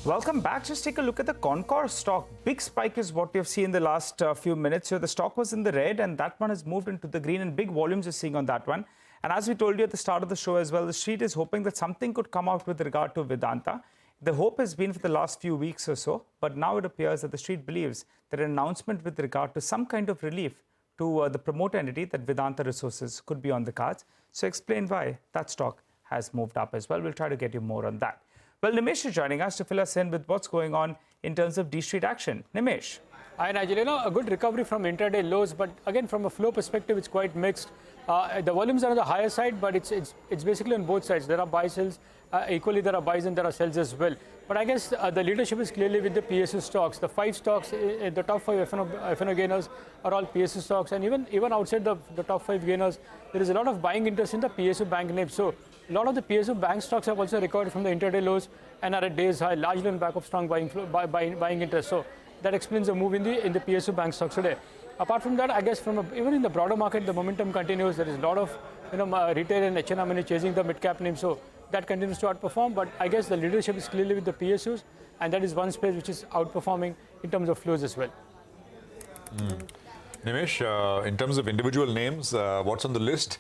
Welcome back. Just take a look at the Concor stock. Big spike is what we have seen in the last few minutes. So the stock was in the red and that one has moved into the green and big volumes you're seeing on that one. And as we told you at the start of the show as well, the street is hoping that something could come out with regard to Vedanta. The hope has been for the last few weeks or so, but now it appears that the street believes that an announcement with regard to some kind of relief to the promoter entity, that Vedanta Resources, could be on the cards. So explain why that stock has moved up as well. We'll try to get you more on that. Well, Nimesh is joining us to fill us in with what's going on in terms of D-Street action. Nimesh. Hi, Nigel. A good recovery from intraday lows, but again, from a flow perspective, it's quite mixed. The volumes are on the higher side, but it's basically on both sides. There are buy sells. Equally, there are buys and there are sells as well. But I guess the leadership is clearly with the PSU stocks. The 5 stocks, the top 5 F&O gainers are all PSU stocks. And even outside the top 5 gainers, there is a lot of buying interest in the PSU bank names. So a lot of the PSU bank stocks have also recovered from the intraday lows and are at days high, largely on back of strong buying interest. So that explains the move in the PSU bank stocks today. Apart from that, I guess even in the broader market, the momentum continues. There is a lot of retail and HNI money chasing the mid-cap names. So that continues to outperform. But I guess the leadership is clearly with the PSUs, and that is one space which is outperforming in terms of flows as well. Nimesh, in terms of individual names, what's on the list?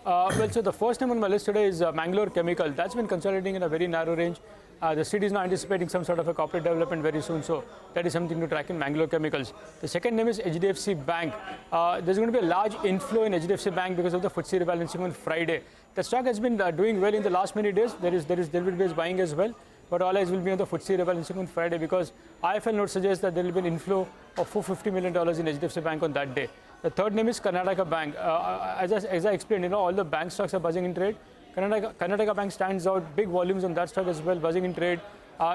Well, so the first name on my list today is Mangalore Chemicals. That's been consolidating in a very narrow range. The city is now anticipating some sort of a corporate development very soon, so that is something to track in Mangalore Chemicals. The second name is HDFC Bank. There's going to be a large inflow in HDFC Bank because of the FTSE rebalancing on Friday. The stock has been doing well in the last many days. There will be buying as well, but all eyes will be on the FTSE rebalancing on Friday because IFL note suggests that there will be an inflow of $450 million in HDFC Bank on that day. The third name is Karnataka Bank. As I explained, all the bank stocks are buzzing in trade. Karnataka Bank stands out, big volumes on that stock as well, buzzing in trade.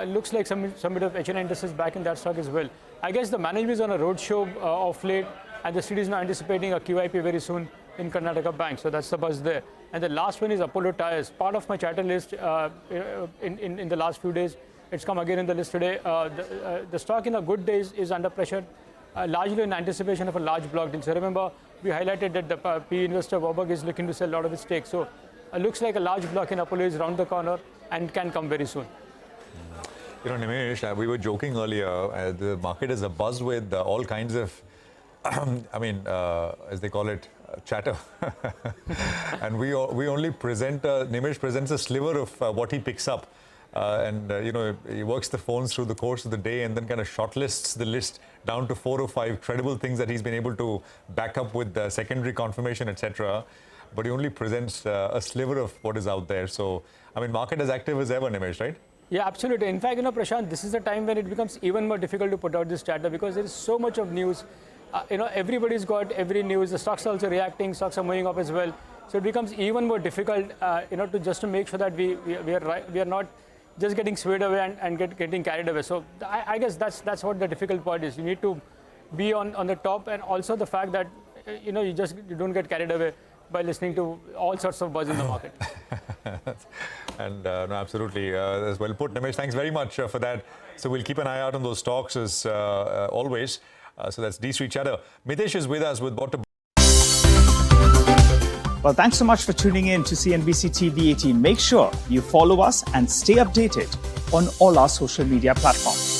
Looks like some bit of HNI interest is back in that stock as well. I guess the management is on a roadshow of late, and the city is now anticipating a QIP very soon in Karnataka Bank, so that's the buzz there. And the last one is Apollo Tyres, part of my chatter list in the last few days. It's come again in the list today. The stock in a good days is under pressure, largely in anticipation of a large block deal. So remember, we highlighted that the PE investor Warburg is looking to sell a lot of its stake. So looks like a large block in Apollo is around the corner and can come very soon. Nimesh, we were joking earlier, the market is abuzz with all kinds of, as they call it, chatter. And we only present, Nimesh presents a sliver of what he picks up. He works the phones through the course of the day and then kind of shortlists the list down to 4 or 5 credible things that he's been able to back up with secondary confirmation, etc. But he only presents a sliver of what is out there. So, market as active as ever, Nimesh, right? Yeah, absolutely. In fact, Prashant, this is the time when it becomes even more difficult to put out this chatter because there is so much of news. Everybody's got every news. The stocks are also reacting. Stocks are moving up as well. So it becomes even more difficult, to make sure that we are not just getting swayed away and getting carried away. So I guess that's what the difficult part is. You need to be on the top, and also the fact that you don't get carried away by listening to all sorts of buzz in the market. And no, absolutely, that's well put, Nimesh. Thanks very much for that. So we'll keep an eye out on those stocks as always. So that's D-Street Chatter. Mitesh is with us with what to. Well, thanks so much for tuning in to CNBC-TV18. Make sure you follow us and stay updated on all our social media platforms.